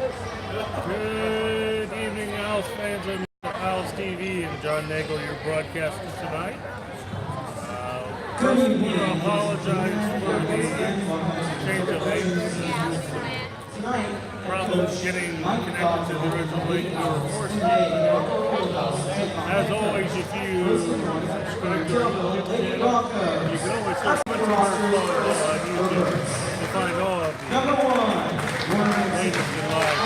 Good evening, Owls fans. I'm Owls TV and John Nagel, your broadcaster tonight. First, I want to apologize for the change of link. Problems getting connected to the original link. We were forced to. As always, if you subscribe to our YouTube channel, you can always search Volleyball on YouTube to find all of the latest and live.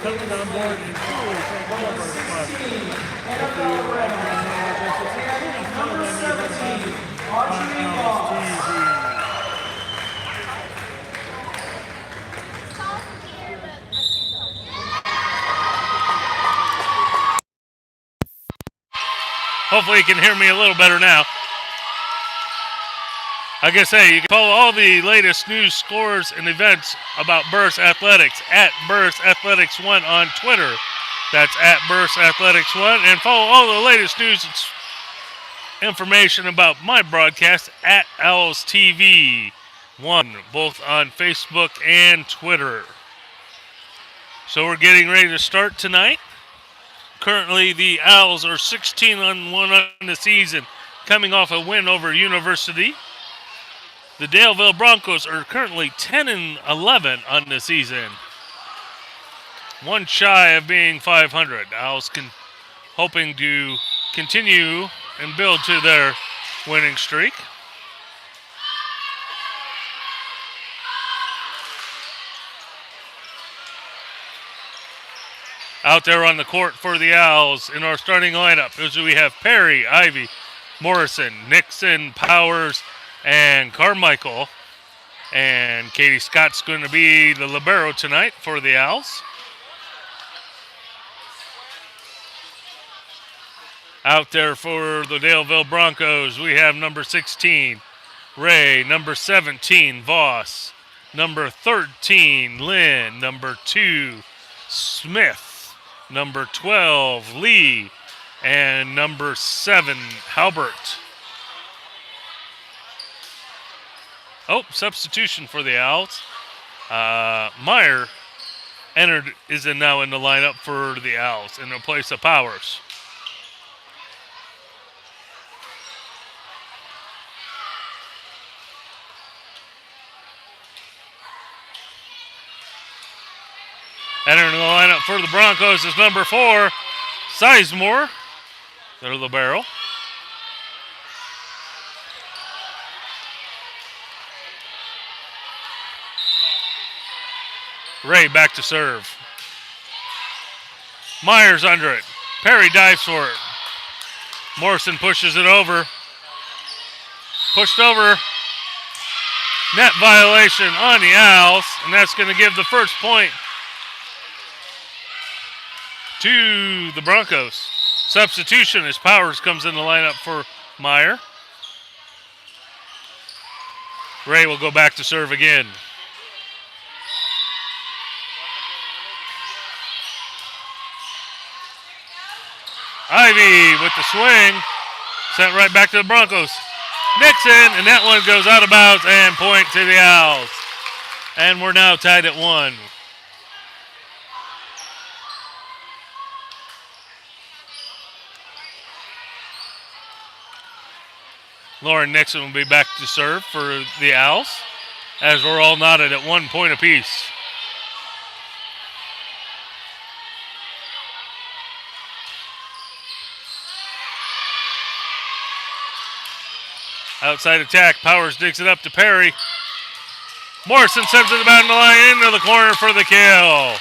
Coming on board and truly thank all of our sponsors. Hopefully you can hear me a little better now. Like I say, you can follow all the latest news, scores, and events about Burris Athletics at Burris Athletics 1 on Twitter. That's at Burris Athletics 1. And follow all the latest news and information about my broadcast at Owls TV 1, both on Facebook and Twitter. So we're getting ready to start tonight. Currently, the Owls are 16-1 on the season, coming off a win over University. The Daleville Broncos are currently 10-11 on the season. One shy of being 500. Owls hoping to continue and build to their winning streak. Out there on the court for the Owls in our starting lineup, as we have Perry, Ivy, Morrison, Nixon, Powers, and Carmichael. And Katie Scott's going to be the libero tonight for the Owls. Out there for the Daleville Broncos, we have number 16, Ray, number 17, Voss, number 13, Lynn, number 2, Smith, number 12, Lee, and number 7, Halbert. Oh, substitution for the Owls. Meyer is now in the lineup for the Owls in the place of Powers. Entering the lineup for the Broncos is number 4, Sizemore. They're libero. Ray back to serve. Myers under it. Perry dives for it. Morrison pushes it over. Pushed over. Net violation on the Owls, and that's going to give the first point to the Broncos. Substitution as Powers comes in the lineup for Meyer. Ray will go back to serve again. Ivy with the swing. Sent right back to the Broncos. Nixon, and that one goes out of bounds and point to the Owls. And we're now tied at 1. Lauren Nixon will be back to serve for the Owls as we're all knotted at 1 point apiece. Outside attack, Powers digs it up to Perry. Morrison sends it down the line into the corner for the kill.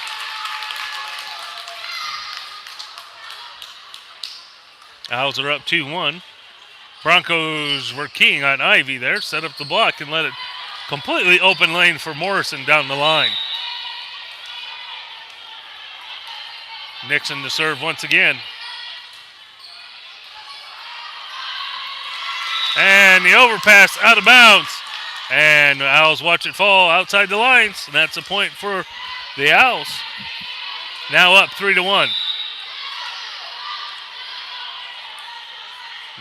Owls are up 2-1. Broncos were keying on Ivy there, set up the block and let it completely open lane for Morrison down the line. Nixon to serve once again. And the overpass out of bounds. And the Owls watch it fall outside the lines. And that's a point for the Owls. Now up 3-1.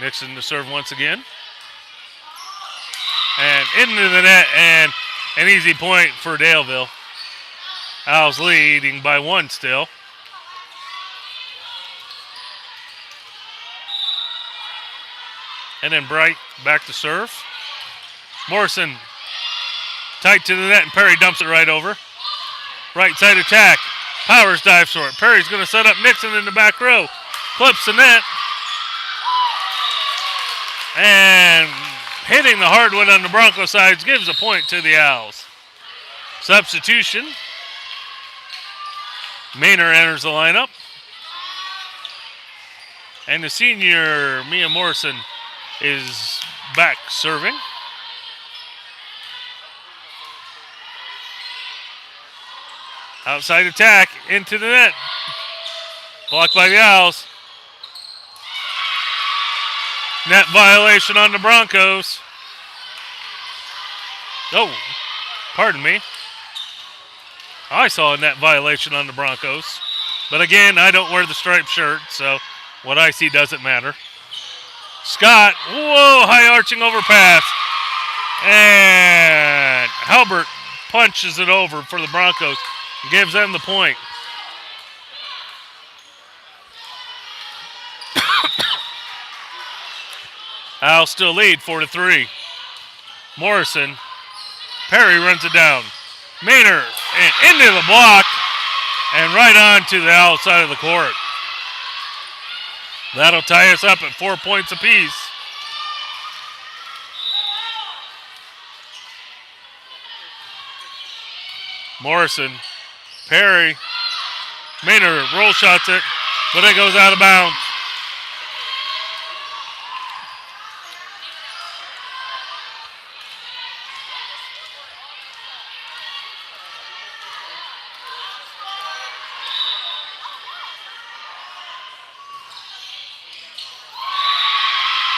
Nixon to serve once again. And into the net, and an easy point for Daleville. Owls leading by 1 still. And then Bright back to serve. Morrison tight to the net, and Perry dumps it right over. Right side attack. Powers dives for it. Perry's going to set up Nixon in the back row. Clips the net. And hitting the hardwood on the Bronco sides gives a point to the Owls. Substitution. Maynard enters the lineup. And the senior, Mia Morrison, is back serving. Outside attack into the net. Blocked by the Owls. Net violation on the Broncos. Oh, pardon me. I saw a net violation on the Broncos. But again, I don't wear the striped shirt, so what I see doesn't matter. Scott, whoa, high arching overpass. And Halbert punches it over for the Broncos. Gives them the point. Owls still lead 4-3. Morrison. Perry runs it down. Maynard and into the block and right on to the outside of the court. That'll tie us up at 4 points apiece. Morrison. Perry. Maynard roll shots it, but it goes out of bounds.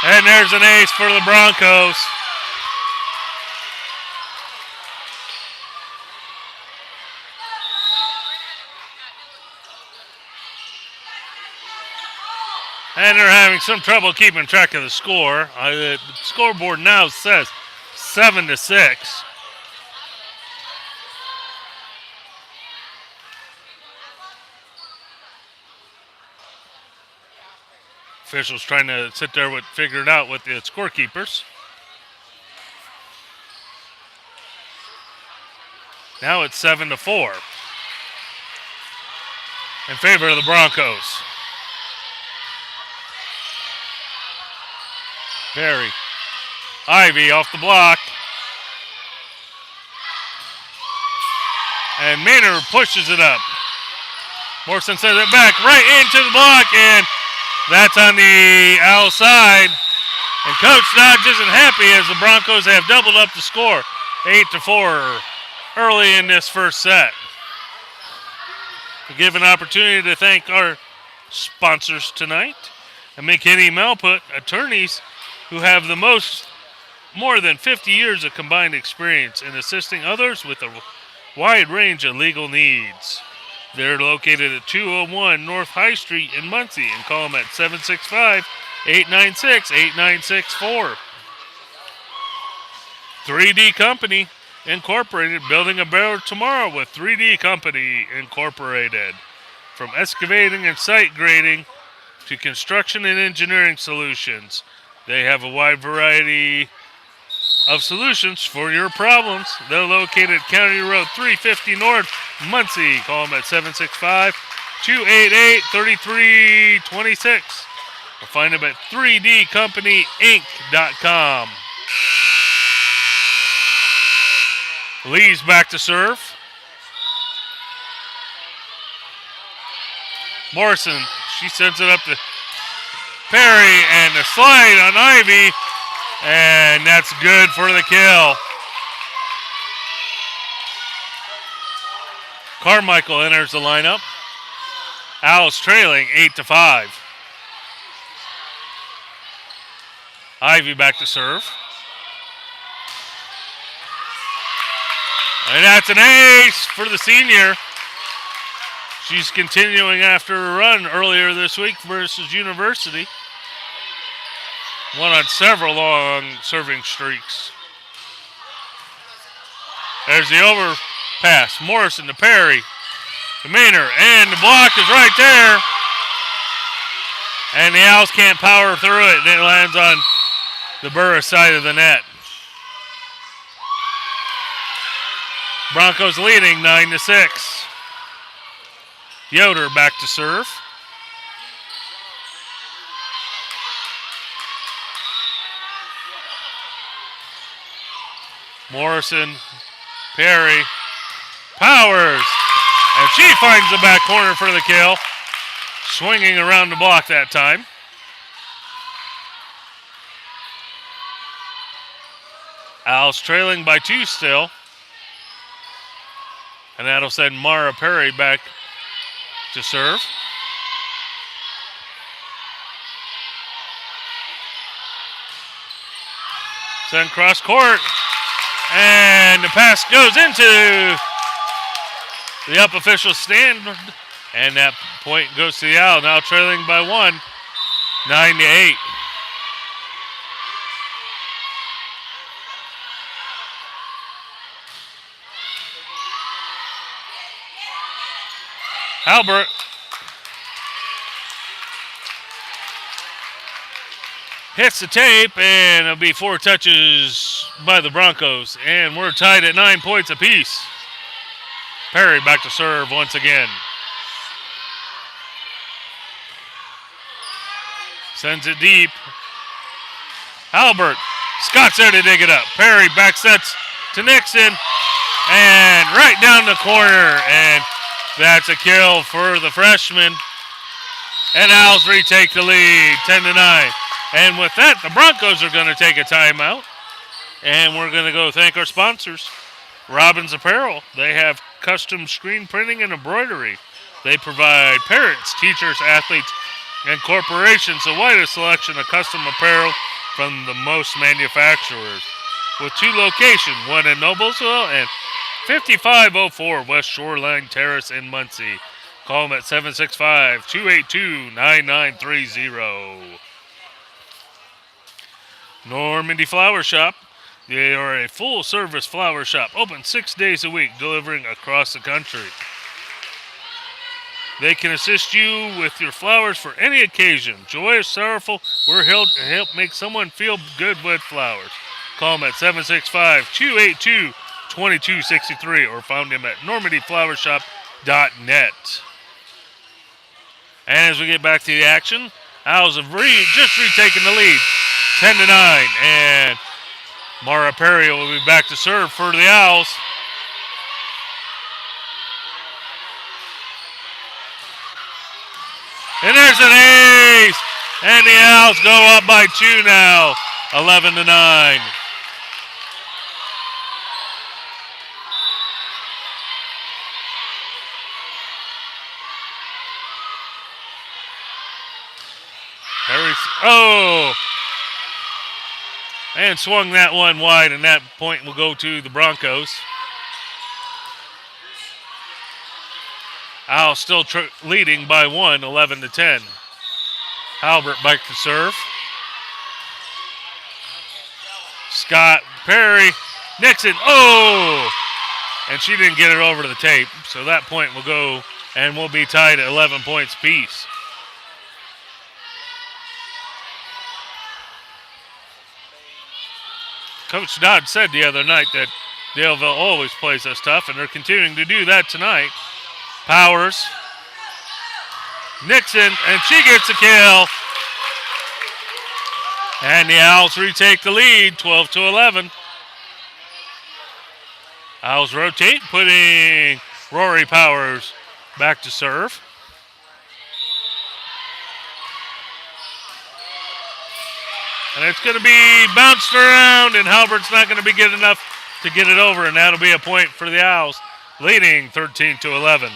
And there's an ace for the Broncos. And they're having some trouble keeping track of the score. The scoreboard now says 7-6. Officials trying to sit there with figure it out with the scorekeepers. Now it's 7-4 in favor of the Broncos. Perry. Ivy off the block. And Maynard pushes it up. Morrison sends it back right into the block, and that's on the outside. And Coach Dodge isn't happy as the Broncos have doubled up the score. 8-4 early in this first set. We give an opportunity to thank our sponsors tonight. And McKinney Malput, attorneys who have more than 50 years of combined experience in assisting others with a wide range of legal needs. They're located at 201 North High Street in Muncie, and call them at 765-896-8964. 3D Company Incorporated, building a better tomorrow with 3D Company Incorporated. From excavating and site grading to construction and engineering solutions, they have a wide variety of solutions for your problems. They're located at County Road 350 North, Muncie. Call them at 765-288-3326. Or find them at 3dcompanyinc.com. Lee's back to serve. Morrison, she sends it up to Perry, and the slide on Ivy, and that's good for the kill. Carmichael enters the lineup. Owls trailing 8-5. Ivy back to serve. And that's an ace for the senior. She's continuing after a run earlier this week versus University. Won on several long serving streaks. There's the overpass. Morrison to Perry. To Maynard. And the block is right there. And the Owls can't power through it. And it lands on the Burris side of the net. Broncos leading 9-6. Yoder back to serve. Morrison, Perry, Powers, and she finds the back corner for the kill. Swinging around the block that time. Owls trailing by 2 still. And that'll send Mara Perry back to serve. Send cross court. And the pass goes into the up official stand. And that point goes to the Owl. Now trailing by 1, 9-8. Albert hits the tape, and it'll be 4 touches by the Broncos. And we're tied at 9 points apiece. Perry back to serve once again. Sends it deep. Albert. Scott's there to dig it up. Perry back sets to Nixon. And right down the corner. And that's a kill for the freshman. And Owls retake the lead, 10-9. And with that, the Broncos are going to take a timeout. And we're going to go thank our sponsors. Robbins Apparel. They have custom screen printing and embroidery. They provide parents, teachers, athletes, and corporations the widest selection of custom apparel from the most manufacturers. With 2 locations, one in Noblesville and 5504 West Shoreline Terrace in Muncie. Call them at 765-282-9930. Normandy Flower Shop. They are a full-service flower shop, open 6 days a week, delivering across the country. They can assist you with your flowers for any occasion. Joyous, sorrowful, we're here to help make someone feel good with flowers. Call them at 765-282-2263 or find them at normandyflowershop.net. And as we get back to the action, Owls have just retaken the lead, 10-9, and Mara Perry will be back to serve for the Owls. And there's an ace, and the Owls go up by 2 now, 11-9. And swung that one wide, and that point will go to the Broncos. Owls still leading by 1, 11-10. Albert back to serve. Scott Perry Nixon, oh! And she didn't get it over to the tape, so that point will go and we'll be tied at 11 points apiece. Coach Dodd said the other night that Daleville always plays us tough, and they're continuing to do that tonight. Powers. Nixon, and she gets a kill. And the Owls retake the lead, 12-11. Owls rotate, putting Rory Powers back to serve. And it's going to be bounced around, and Halbert's not going to be good enough to get it over, and that'll be a point for the Owls, leading 13-11.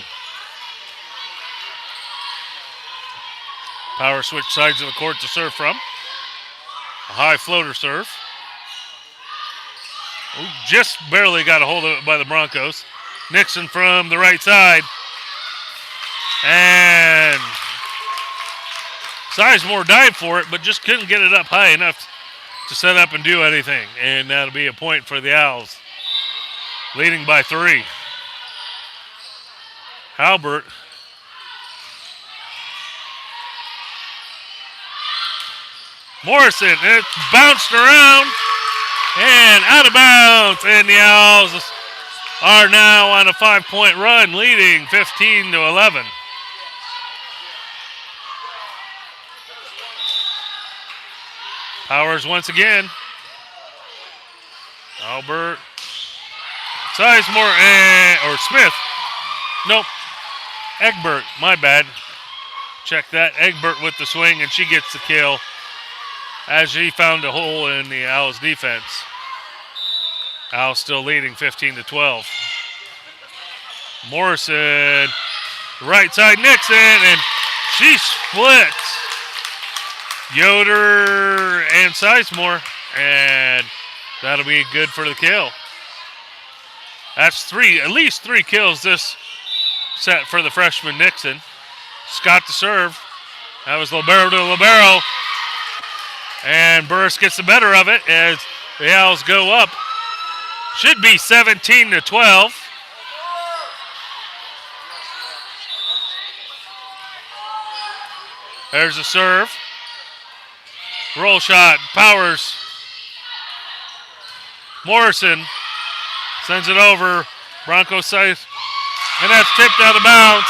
Power switch sides of the court to serve from. A high floater serve. Ooh, just barely got a hold of it by the Broncos. Nixon from the right side. And Sizemore dived for it, but just couldn't get it up high enough to set up and do anything. And that'll be a point for the Owls, leading by 3. Halbert. Morrison, and it's bounced around and out of bounds. And the Owls are now on a 5-point run, leading 15-11. Powers once again. Albert. Sizemore, or Smith. Nope. Egbert, my bad. Check that. Egbert with the swing, and she gets the kill as she found a hole in the Owls defense. Owls still leading 15-12. Morrison, right side Nixon, and she splits Yoder and Sizemore, and that'll be good for the kill. That's at least three kills this set for the freshman Nixon. Scott to serve. That was Libero to Libero. And Burris gets the better of it as the Owls go up. Should be 17-12. There's a serve. Roll shot. Powers. Morrison sends it over. Broncos side. And that's tipped out of bounds.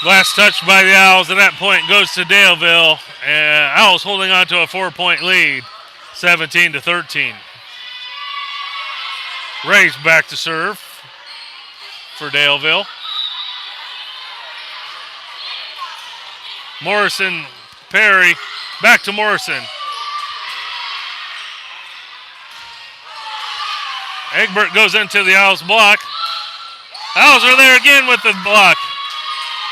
Last touch by the Owls, and that point goes to Daleville. And Owls holding on to a 4-point lead, 17-13. Ray's back to serve for Daleville. Morrison, Perry, back to Morrison. Egbert goes into the Owls block. Owls are there again with the block.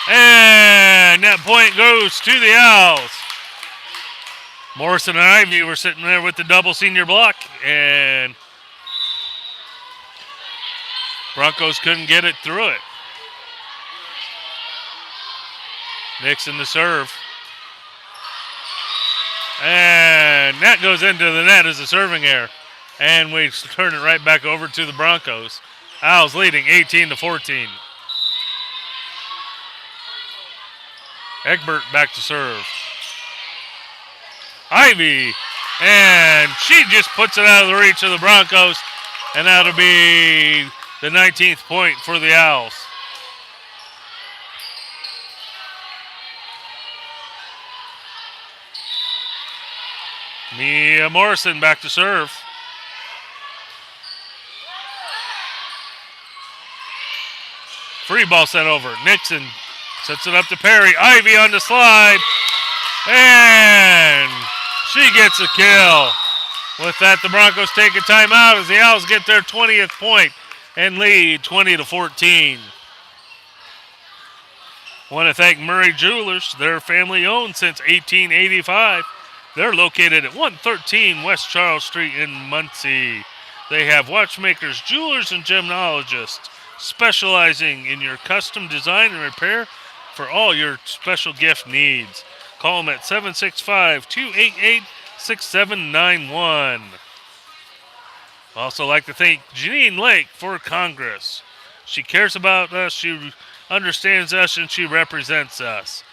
And that point goes to the Owls. Morrison and Ivy were sitting there with the double senior block, and Broncos couldn't get it through it. Nixon to serve. And that goes into the net as a serving error. And we turn it right back over to the Broncos. Owls leading 18-14. Egbert back to serve. Ivy. And she just puts it out of the reach of the Broncos. And that'll be the 19th point for the Owls. Mia Morrison back to serve. Free ball sent over. Nixon sets it up to Perry. Ivy on the slide. And she gets a kill. With that, the Broncos take a timeout as the Owls get their 20th point and lead 20-14. Want to thank Murray Jewelers. They're family owned since 1885. They're located at 113 West Charles Street in Muncie. They have watchmakers, jewelers, and gemologists specializing in your custom design and repair for all your special gift needs. Call them at 765-288-6900 6791. Also like to thank Janine Lake for Congress. She cares about us, she understands us, and she represents us.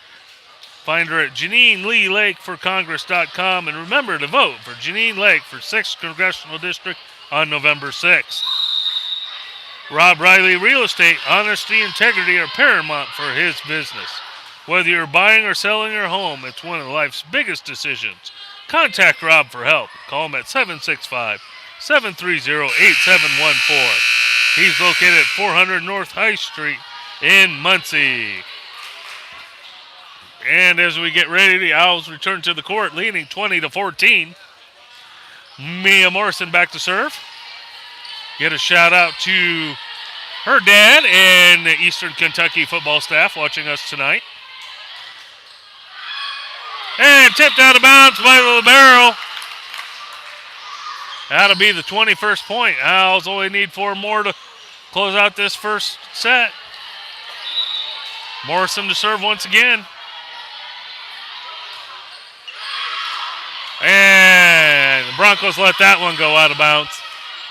Find her at JanineLeeLakeForCongress.com, and remember to vote for Janine Lake for 6th Congressional District on November 6th. Rob Riley Real Estate, honesty, integrity are paramount for his business. Whether you're buying or selling your home, it's one of life's biggest decisions. Contact Rob for help. Call him at 765-730-8714. He's located at 400 North High Street in Muncie. And as we get ready, the Owls return to the court, leading 20-14. Mia Morrison back to serve. Get a shout out to her dad and the Eastern Kentucky football staff watching us tonight. And tipped out of bounds by the libero. That'll be the 21st point. Owls only need 4 more to close out this first set. Morrison to serve once again. And the Broncos let that one go out of bounds.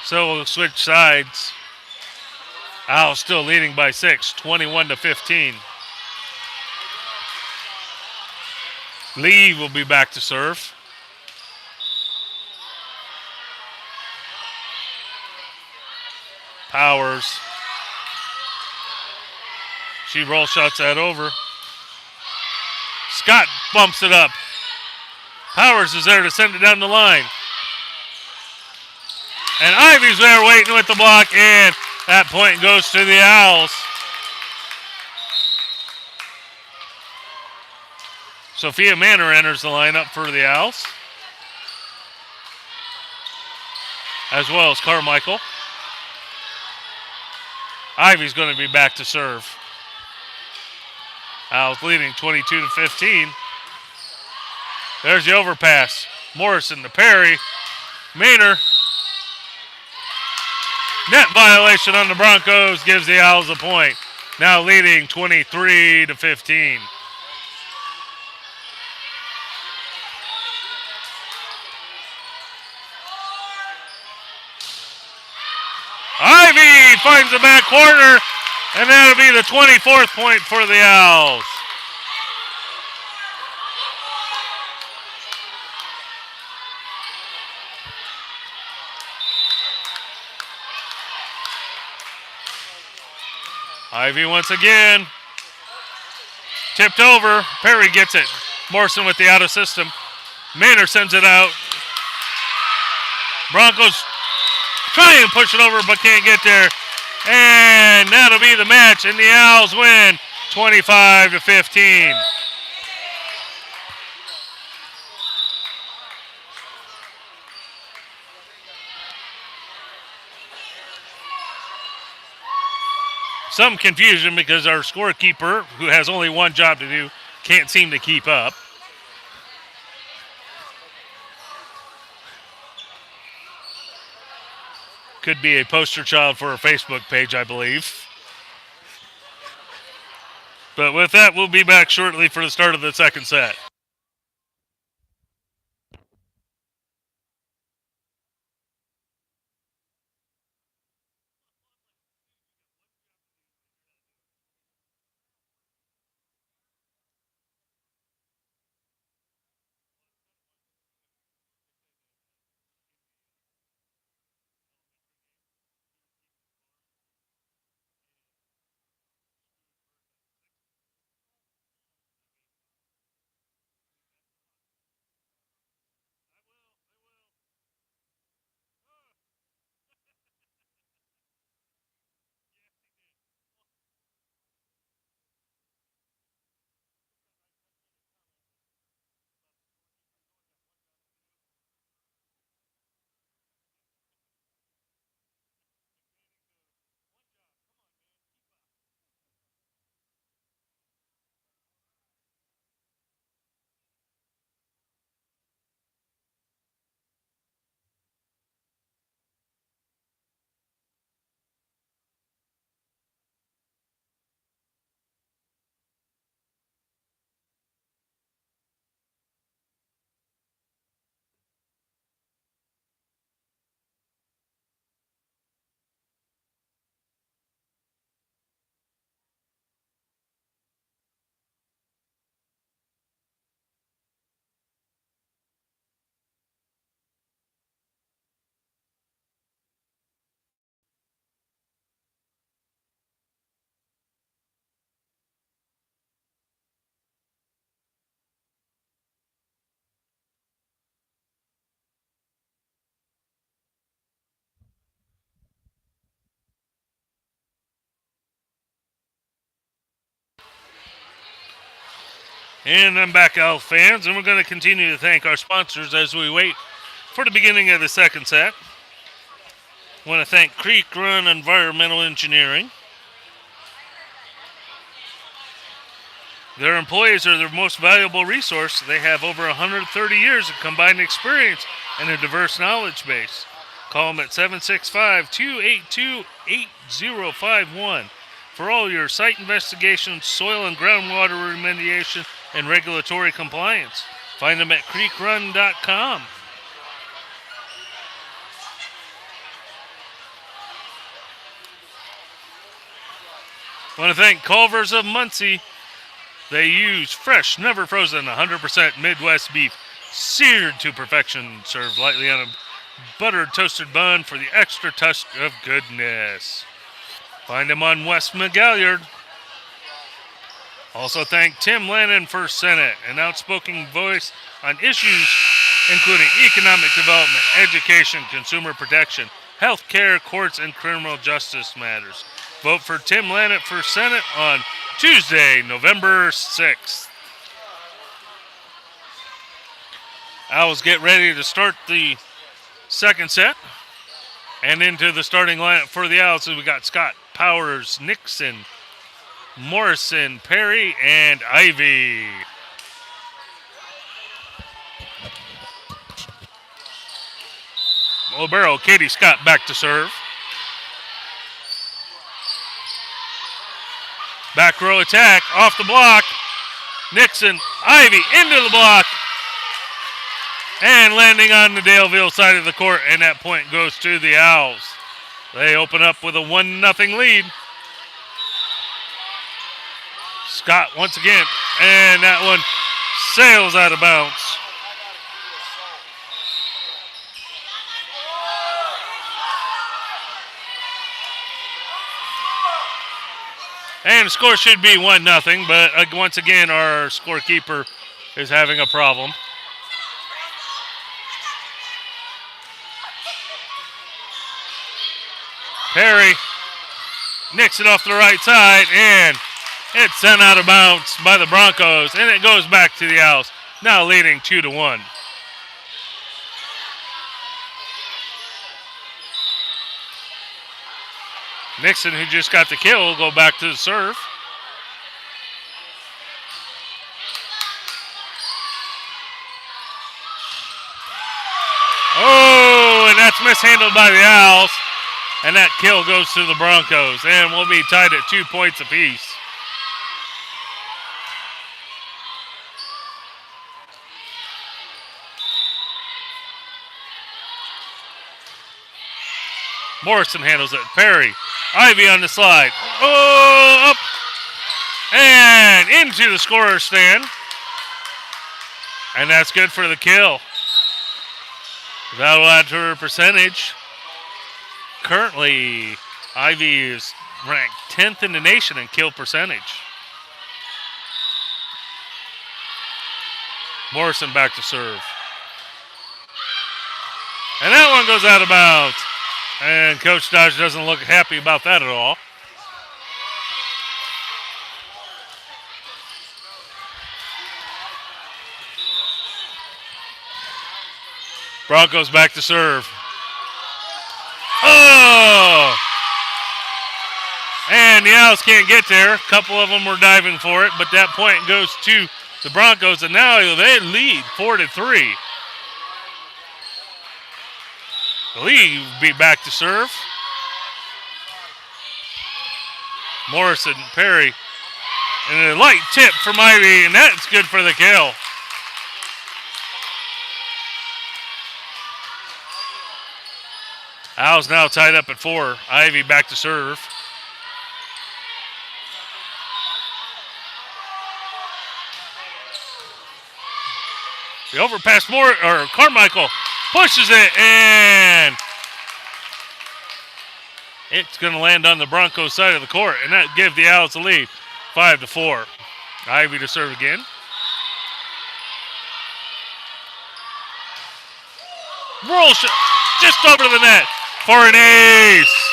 So we'll switch sides. Owls still leading by 6, 21-15. Lee will be back to serve. Powers. She roll shots that over. Scott bumps it up. Powers is there to send it down the line. And Ivy's there waiting with the block, and that point goes to the Owls. Sophia Manor enters the lineup for the Owls, as well as Carmichael. Ivy's going to be back to serve. Owls leading 22-15. There's the overpass. Morrison to Perry. Manor. Net violation on the Broncos gives the Owls a point. Now leading 23-15. Ivy finds the back corner, and that'll be the 24th point for the Owls. Ivy once again. Tipped over. Perry gets it. Morrison with the out of system. Manor sends it out. Broncos try and push it over but can't get there. And that'll be the match, and the Owls win 25-15. Some confusion because our scorekeeper, who has only one job to do, can't seem to keep up. Could be a poster child for a Facebook page, I believe. But with that, we'll be back shortly for the start of the second set. And I'm back, Owls fans, and we're going to continue to thank our sponsors as we wait for the beginning of the second set. I want to thank Creek Run Environmental Engineering. Their employees are their most valuable resource. They have over 130 years of combined experience and a diverse knowledge base. Call them at 765-282-8051 for all your site investigations, soil and groundwater remediation, and regulatory compliance. Find them at creekrun.com. I want to thank Culver's of Muncie. They use fresh, never frozen, 100% Midwest beef, seared to perfection, served lightly on a buttered toasted bun for the extra touch of goodness. Find them on West McGalliard. Also thank Tim Lannon, First Senate, an outspoken voice on issues including economic development, education, consumer protection, health care, courts, and criminal justice matters. Vote for Tim Lannon for Senate on Tuesday, November 6th. Owls get ready to start the second set. And into the starting lineup for the Owls, we got Scott, Powers, Nixon, Morrison, Perry, and Ivy. Libero, Katie Scott back to serve. Back row attack, off the block. Nixon, Ivy into the block. And landing on the Daleville side of the court, and that point goes to the Owls. They open up with a 1-0 lead. Scott once again, and that one sails out of bounds. And the score should be 1-0, but once again, our scorekeeper is having a problem. Perry nicks it off the right side, and it's sent out of bounds by the Broncos, and it goes back to the Owls, now leading 2-1. Nixon, who just got the kill, will go back to the serve. Oh, and that's mishandled by the Owls. And that kill goes to the Broncos. And we'll be tied at 2 points apiece. Morrison handles it. Perry. Ivy on the slide. Oh, up. And into the scorer's stand. And that's good for the kill. That'll add to her percentage. Currently, Ivy is ranked 10th in the nation in kill percentage. Morrison back to serve. And that one goes out of bounds. And Coach Dodge doesn't look happy about that at all. Broncos back to serve. Oh! And the Owls can't get there. A couple of them were diving for it, but that point goes to the Broncos, and now they lead 4-3. Lee will be back to serve. Morrison, Perry, and a light tip from Ivy, and that's good for the kill. Owls now tied up at 4. Ivy back to serve. The overpass Carmichael pushes it, and it's going to land on the Broncos side of the court, and that gives the Owls the lead, 5-4. Ivy to serve again. Roll shot just over the net for an ace.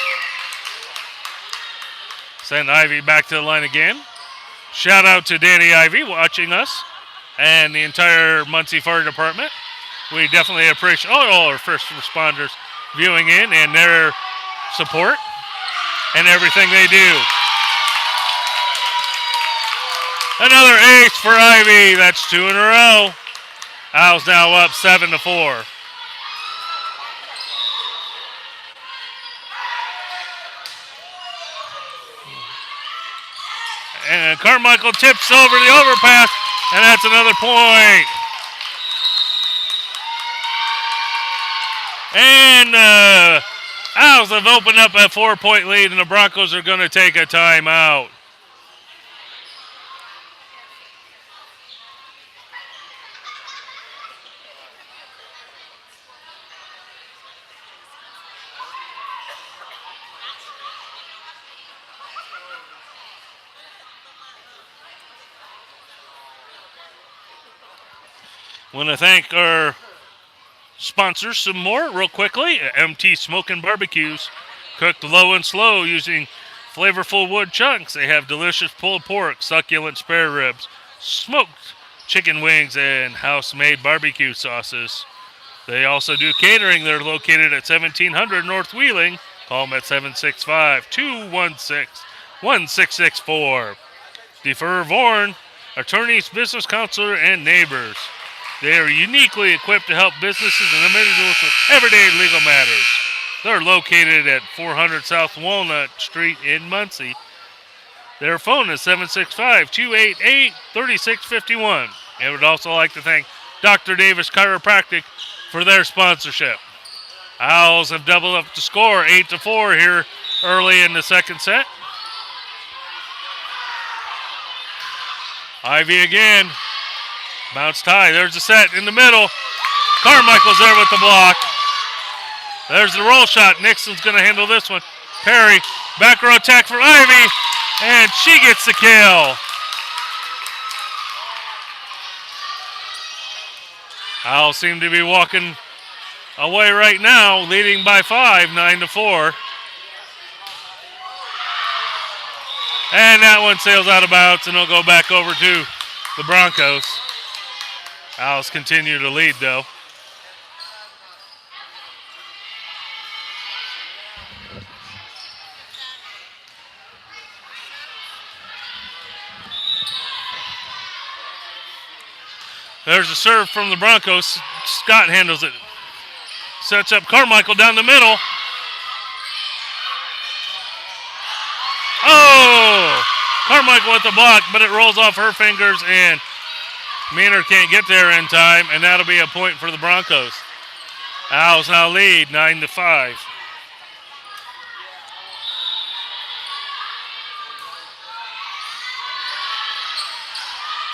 Send Ivy back to the line again. Shout out to Danny Ivy watching us and the entire Muncie Fire Department. We definitely appreciate all our first responders viewing in and their support and everything they do. Another ace for Ivy. That's 2 in a row. Owls now up 7-4. And Carmichael tips over the overpass, and that's another point. And Owls have opened up a 4-point lead, and the Broncos are going to take a timeout. Want to thank our sponsors some more real quickly. MT Smokin' Barbecues, cooked low and slow using flavorful wood chunks. They have delicious pulled pork, succulent spare ribs, smoked chicken wings, and house-made barbecue sauces. They also do catering. They're located at 1700 North Wheeling. Call them at 765-216-1664. Defer Vorn, attorneys, business counselor, and neighbors. They are uniquely equipped to help businesses and individuals with everyday legal matters. They're located at 400 South Walnut Street in Muncie. Their phone is 765-288-3651. I would also like to thank Dr. Davis Chiropractic for their sponsorship. Owls have doubled up the score, 8-4 here early in the second set. Ivy again. Bounced high. There's the set in the middle. Carmichael's there with the block. There's the roll shot. Nixon's going to handle this one. Perry, back row attack for Ivy, and she gets the kill. Owls seem to be walking away right now, leading by 5, 9-4. And that one sails out of bounds, and it'll go back over to the Broncos. Owls continue to lead, though. There's a serve from the Broncos. Scott handles it. Sets up Carmichael down the middle. Oh! Carmichael with the block, but it rolls off her fingers, and Maynard can't get there in time, and that'll be a point for the Broncos. Owls now lead 9-5.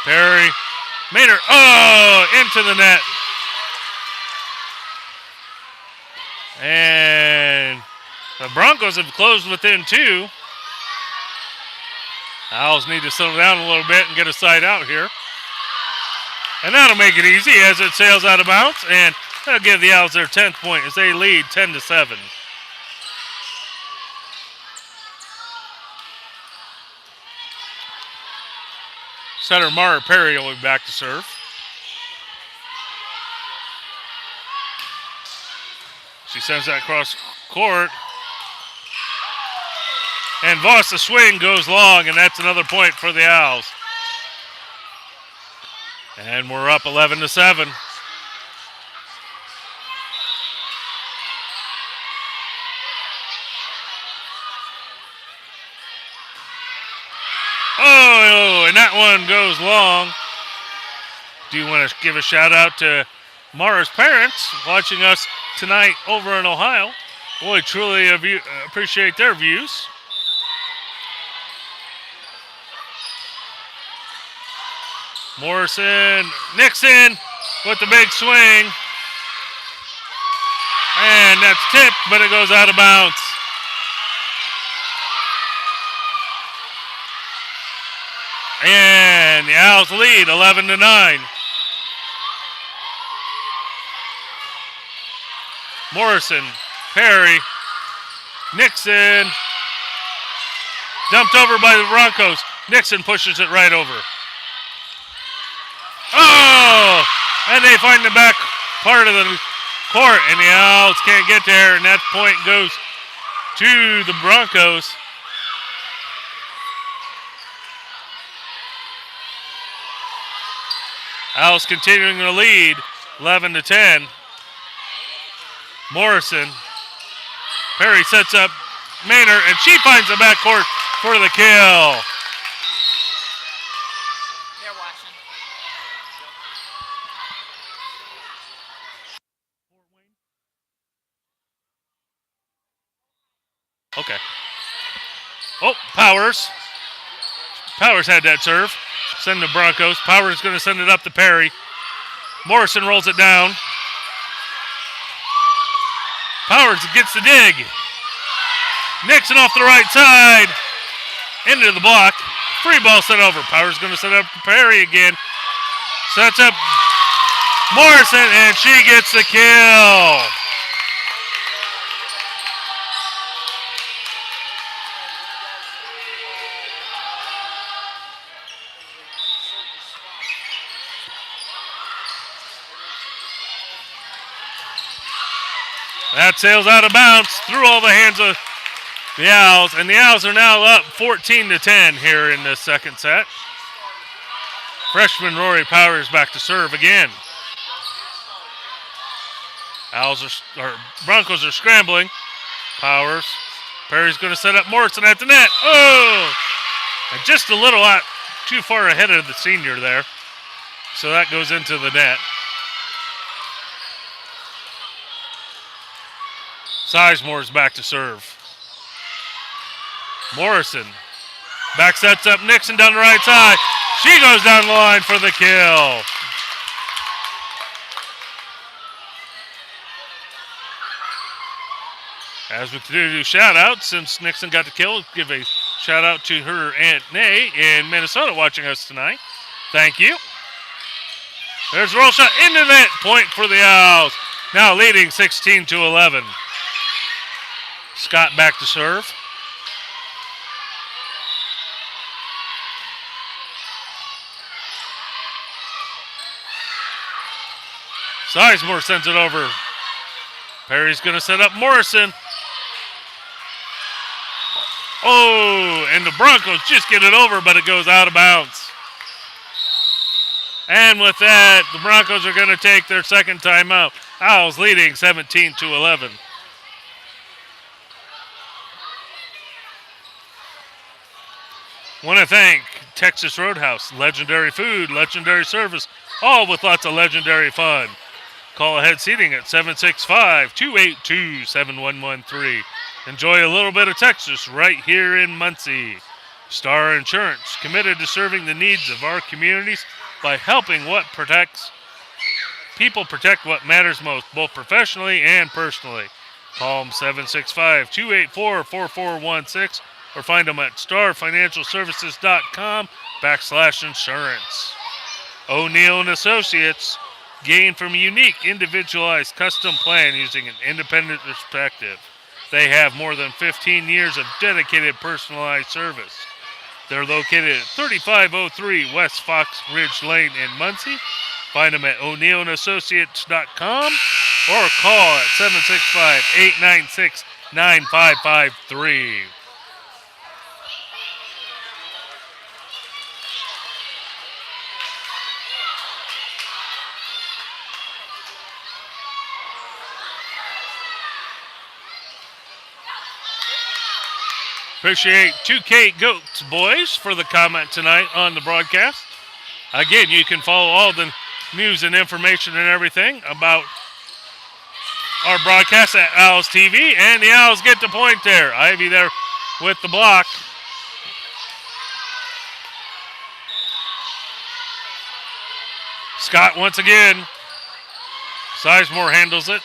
Perry, Maynard, into the net. And the Broncos have closed within 2. Owls need to settle down a little bit and get a side out here. And that'll make it easy as it sails out of bounds. And that'll give the Owls their 10th point as they lead 10-7. Setter Mara Perry will be back to serve. She sends that across court. And Voss, the swing goes long, and that's another point for the Owls. And we're up 11-7. Oh, and that one goes long. Do you want to give a shout out to Mara's parents watching us tonight over in Ohio? We truly appreciate their views. Morrison, Nixon with the big swing. And that's tipped, but it goes out of bounds. And the Owls lead 11-9. Morrison, Perry, Nixon. Dumped over by the Broncos. Nixon pushes it right over. Oh! And they find the back part of the court, and the Owls can't get there, and that point goes to the Broncos. Owls continuing to lead, 11-10. Morrison. Perry sets up Maynard, and she finds the backcourt for the kill. They're watching. Okay. Oh, Powers. Powers had that serve. Send the Broncos. Powers going to send it up to Perry. Morrison rolls it down. Powers gets the dig. Nixon off the right side. Into the block. Free ball sent over. Powers going to set up to Perry again. Sets up Morrison, and she gets the kill. That sails out of bounds through all the hands of the Owls, and the Owls are now up 14-10 here in the second set. Freshman Rory Powers back to serve again. Broncos are scrambling. Powers. Perry's going to set up Morrison at the net. Oh! And just a little too far ahead of the senior there. So that goes into the net. Sizemore's back to serve. Morrison. Back sets up Nixon down the right side. She goes down the line for the kill. As we continue to do shout-outs, since Nixon got the kill, give a shout-out to her Aunt Nay in Minnesota watching us tonight. Thank you. There's a roll shot into the net. Point for the Owls. Now leading 16-11. Scott back to serve. Sizemore sends it over. Perry's going to set up Morrison. Oh, and the Broncos just get it over, but it goes out of bounds. And with that, the Broncos are going to take their second timeout. Owls leading 17-11. Want to thank Texas Roadhouse, legendary food, legendary service, all with lots of legendary fun. Call ahead seating at 765-282-7113. Enjoy a little bit of Texas right here in Muncie. Star Insurance, committed to serving the needs of our communities by helping people protect what matters most, both professionally and personally. Call them 765-284-4416 or find them at starfinancialservices.com/insurance. O'Neill & Associates, gain from a unique, individualized custom plan using an independent perspective. They have more than 15 years of dedicated personalized service. They're located at 3503 West Fox Ridge Lane in Muncie. Find them at o'neillandassociates.com or call at 765-896-9553. Appreciate 2K Goats Boys for the comment tonight on the broadcast. Again, you can follow all the news and information and everything about our broadcast at Owls TV, and the Owls get the point there. Ivy there with the block. Scott once again. Sizemore handles it.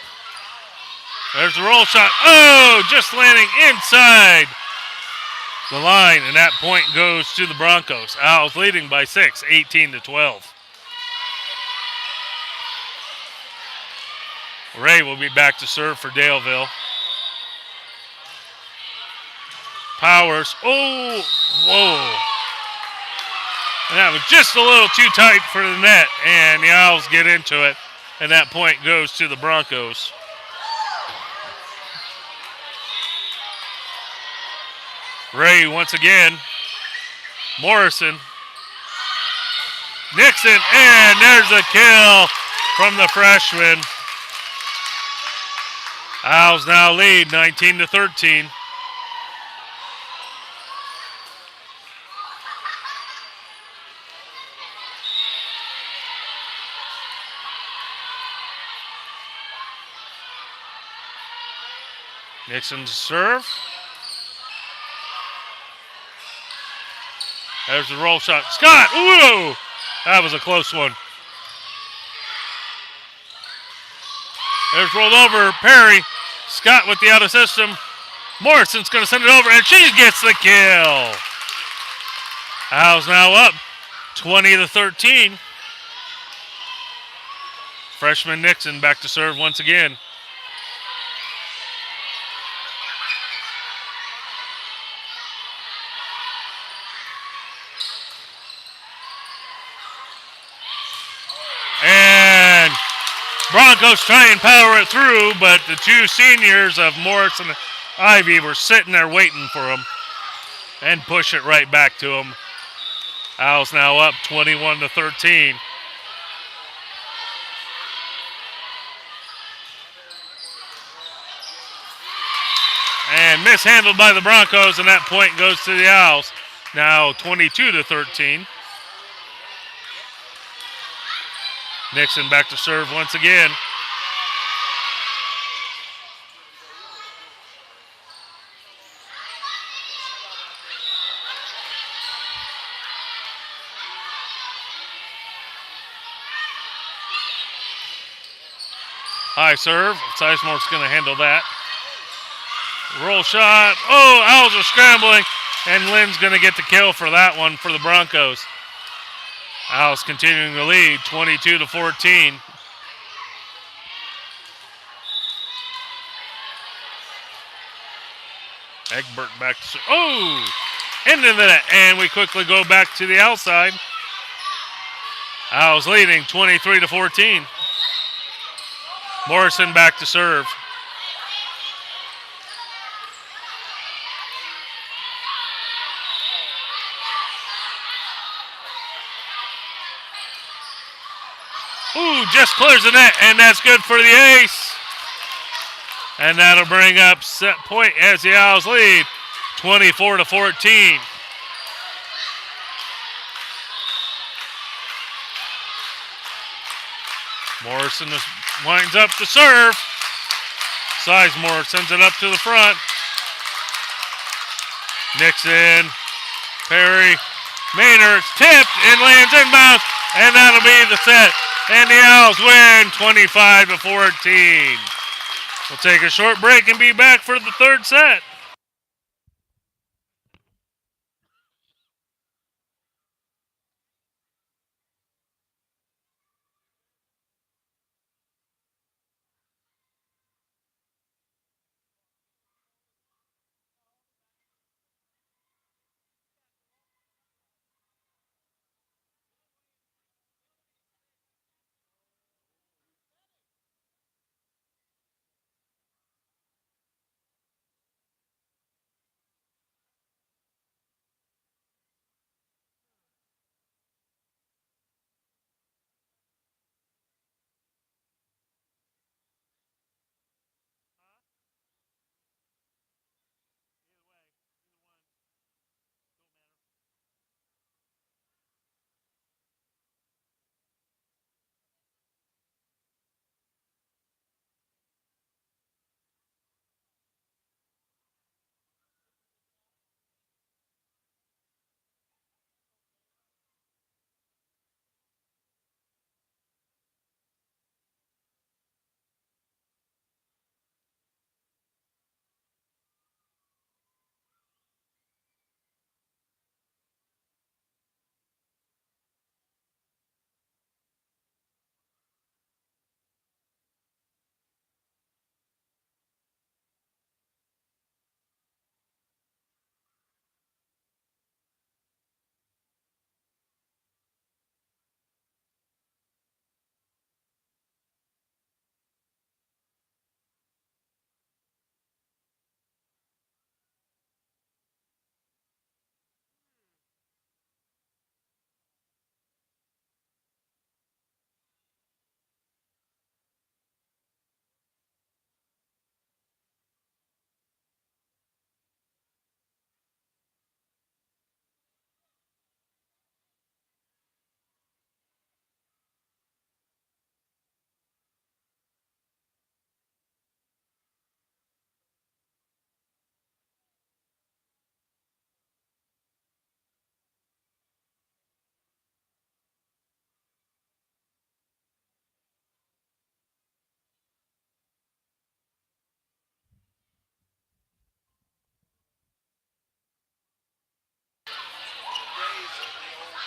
There's the roll shot. Oh, just landing inside the line, and that point goes to the Broncos. Owls leading by 6, 18-12. Ray will be back to serve for Daleville. Powers. Oh, whoa. And that was just a little too tight for the net, and the Owls get into it, and that point goes to the Broncos. Ray once again. Morrison. Nixon, and there's a kill from the freshman. Owls now lead 19-13. Nixon's serve. There's the roll shot. Scott, whoa! That was a close one. There's rolled over. Perry. Scott with the out of system. Morrison's going to send it over, and she gets the kill. Owls now up 20-13. Freshman Nixon back to serve once again. And Broncos try and power it through, but the two seniors of Morris and Ivy were sitting there waiting for him and push it right back to him. Owls now up 21-13. And mishandled by the Broncos, and that point goes to the Owls. Now 22-13. Nixon back to serve once again. High serve. Sizemore's going to handle that. Roll shot. Oh, Owls are scrambling, and Lynn's going to get the kill for that one for the Broncos. Owls continuing to lead 22-14. Egbert back to serve. Oh! Into the net, and we quickly go back to the outside. Owls leading 23-14. Morrison back to serve. Ooh, just clears the net, and that's good for the ace. And that'll bring up set point as the Owls lead 24-14. Morrison winds up to serve. Sizemore sends it up to the front. Nixon, Perry, Maynard tipped and lands inbounds, and that'll be the set. And the Owls win 25-14. We'll take a short break and be back for the third set.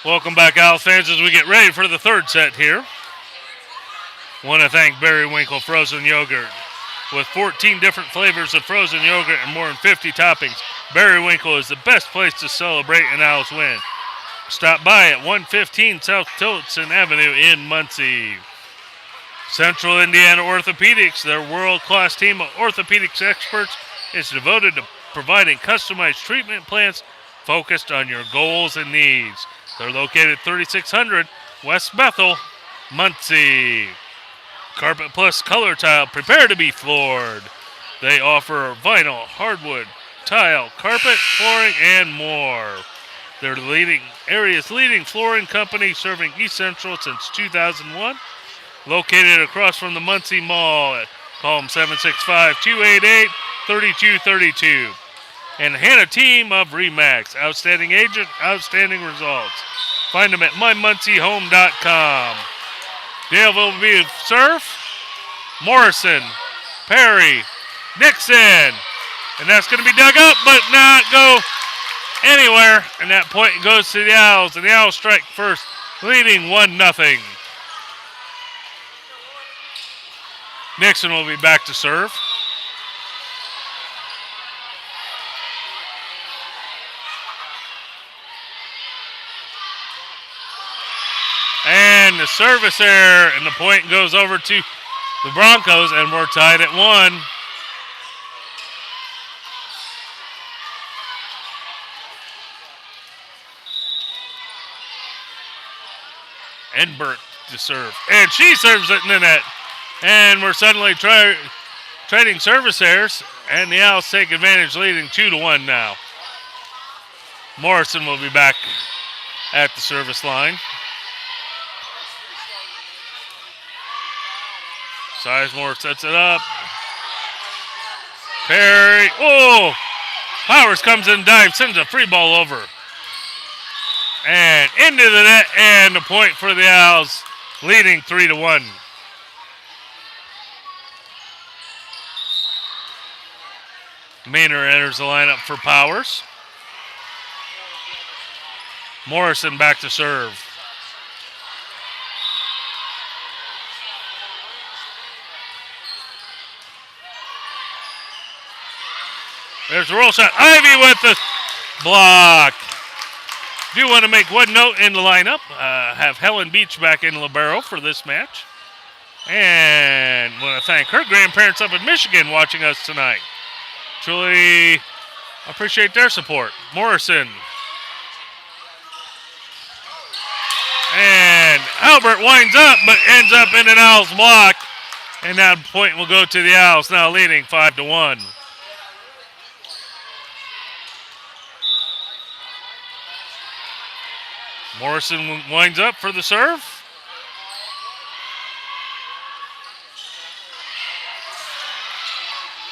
Welcome back, Owls fans, as we get ready for the third set here. Want to thank Berry Winkle Frozen Yogurt. With 14 different flavors of frozen yogurt and more than 50 toppings, Berry Winkle is the best place to celebrate an Owls win. Stop by at 115 South Tillotson Avenue in Muncie. Central Indiana Orthopedics, their world-class team of orthopedics experts, is devoted to providing customized treatment plans focused on your goals and needs. They're located at 3600 West Bethel, Muncie. Carpet Plus Color Tile, prepare to be floored. They offer vinyl, hardwood, tile, carpet, flooring, and more. They're the area's leading flooring company, serving East Central since 2001. Located across from the Muncie Mall. Call them 765-288-3232. And Hannah team of RE/MAX. Outstanding agent, outstanding results. Find them at mymunciehome.com. Daleville will be serve. Morrison, Perry, Nixon. And that's going to be dug up, but not go anywhere. And that point goes to the Owls. And the Owls strike first, leading 1-0. Nixon will be back to serve. And the service error, and the point goes over to the Broncos, and we're tied at 1. And Burt to serve. And she serves it in the net. And we're suddenly trading service errors, and the Owls take advantage, leading 2-1 now. Morrison will be back at the service line. Sizemore sets it up. Perry. Oh! Powers comes in, dives, sends a free ball over. And into the net, and the point for the Owls, leading 3-1. Maynard enters the lineup for Powers. Morrison back to serve. There's the roll shot. Ivy with the block. Do want to make one note in the lineup. Have Helen Beach back in libero for this match. And want to thank her grandparents up in Michigan watching us tonight. Truly appreciate their support. Morrison. And Albert winds up, but ends up in an Owls block. And that point will go to the Owls, now leading 5-1. Morrison winds up for the serve.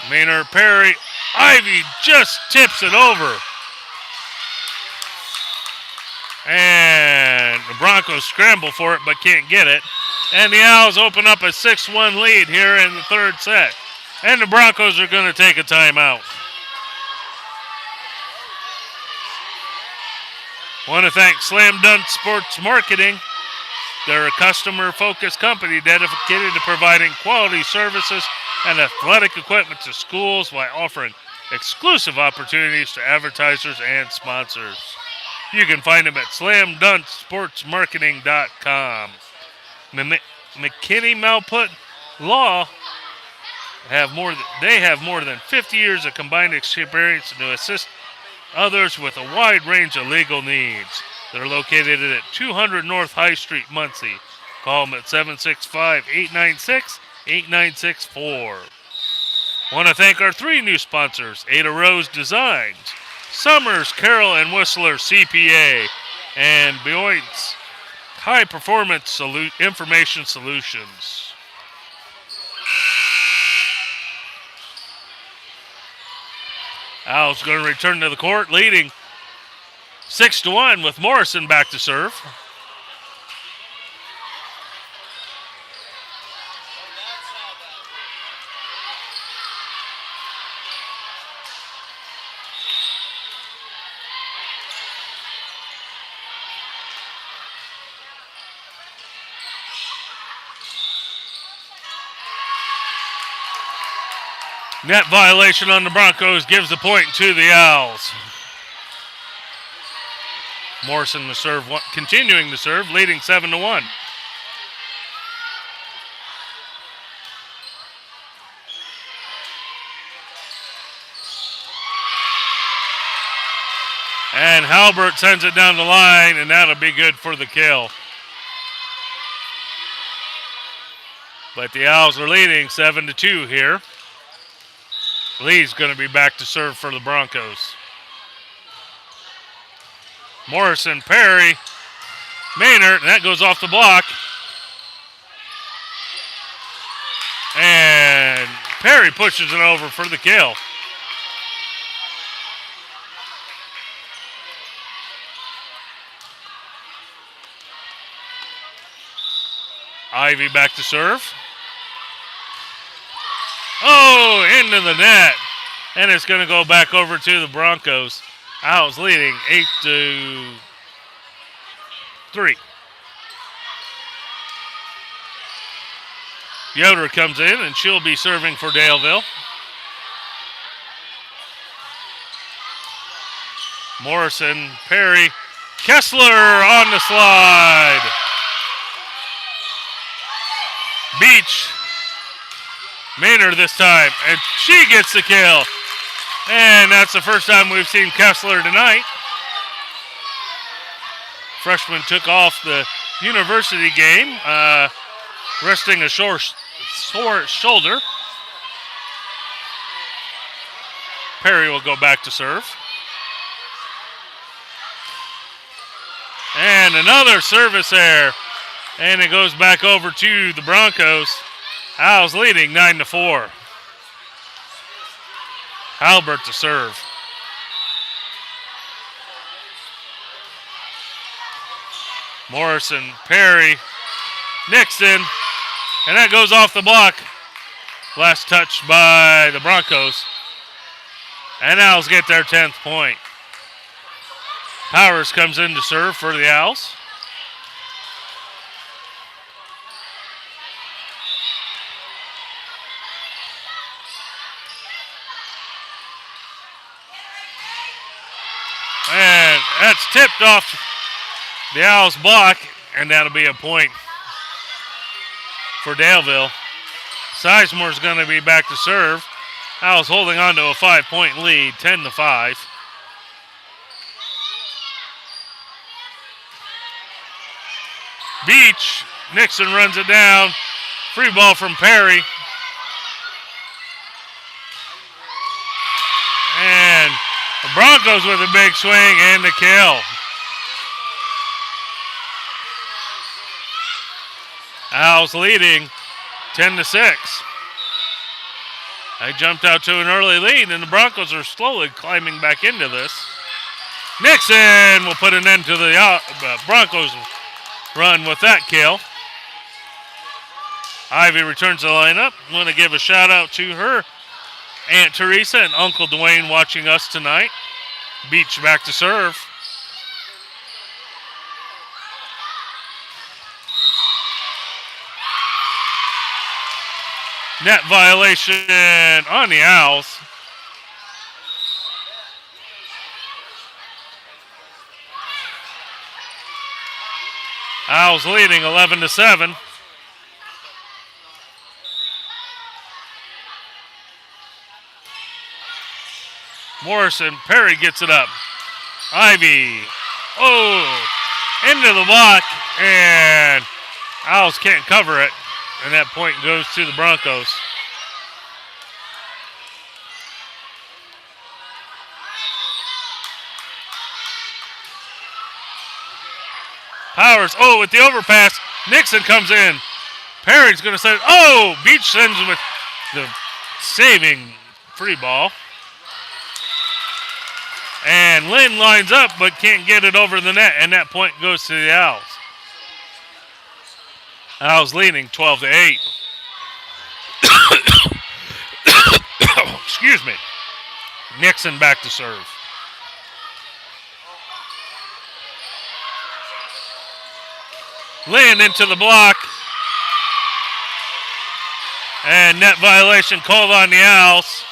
Maynard, Perry, Ivy just tips it over. And the Broncos scramble for it but can't get it. And the Owls open up a 6-1 lead here in the third set. And the Broncos are going to take a timeout. Want to thank Slam Dunk Sports Marketing. They're a customer-focused company dedicated to providing quality services and athletic equipment to schools while offering exclusive opportunities to advertisers and sponsors. You can find them at slamdunksportsmarketing.com. McKinney Malput Law have more than 50 years of combined experience to assist others with a wide range of legal needs. They're located at 200 North High Street, Muncie. Call them at 765-896-8964. Want to thank our 3 new sponsors, Ada Rose Designs, Summers, Carroll and Whistler CPA, and Bioint's High Performance Information Solutions. Owls going to return to the court, leading 6-1 with Morrison back to serve. Net violation on the Broncos gives the point to the Owls. Morrison to serve, continuing to serve, leading 7-1. And Halbert sends it down the line, and that'll be good for the kill. But the Owls are leading 7-2 here. Lee's going to be back to serve for the Broncos. Morrison, Perry, Maynard, and that goes off the block. And Perry pushes it over for the kill. Ivy back to serve. Oh, into the net. And it's going to go back over to the Broncos. Owls leading 8-3. Yoder comes in, and she'll be serving for Daleville. Morrison, Perry, Kessler on the slide. Beach, Maynard this time, and she gets the kill. And that's the first time we've seen Kessler tonight. Freshman took off the university game, resting a sore shoulder. Perry will go back to serve. And another service error. And it goes back over to the Broncos. Owls leading 9-4. Halbert to serve. Morrison, Perry, Nixon, and that goes off the block. Last touch by the Broncos. And Owls get their 10th point. Powers comes in to serve for the Owls. And that's tipped off the Owls block, and that'll be a point for Daleville. Sizemore's going to be back to serve. Owls holding on to a 5-point lead, 10-5. Beach, Nixon runs it down. Free ball from Perry. And the Broncos with a big swing and the kill. Owls leading 10-6. They jumped out to an early lead, and the Broncos are slowly climbing back into this. Nixon will put an end to the Broncos run with that kill. Ivy returns to the lineup. I want to give a shout out to her Aunt Teresa and Uncle Dwayne watching us tonight. Beach back to serve. Net violation on the Owls. Owls leading 11-7. Morrison, Perry gets it up. Ivy, into the block, and Owls can't cover it, and that point goes to the Broncos. Powers, with the overpass, Nixon comes in. Perry's going to send, Beach sends with the saving free ball. And Lynn lines up but can't get it over the net, and that point goes to the Owls. Owls leading 12-8. Excuse me. Nixon back to serve. Lynn into the block. And net violation called on the Owls.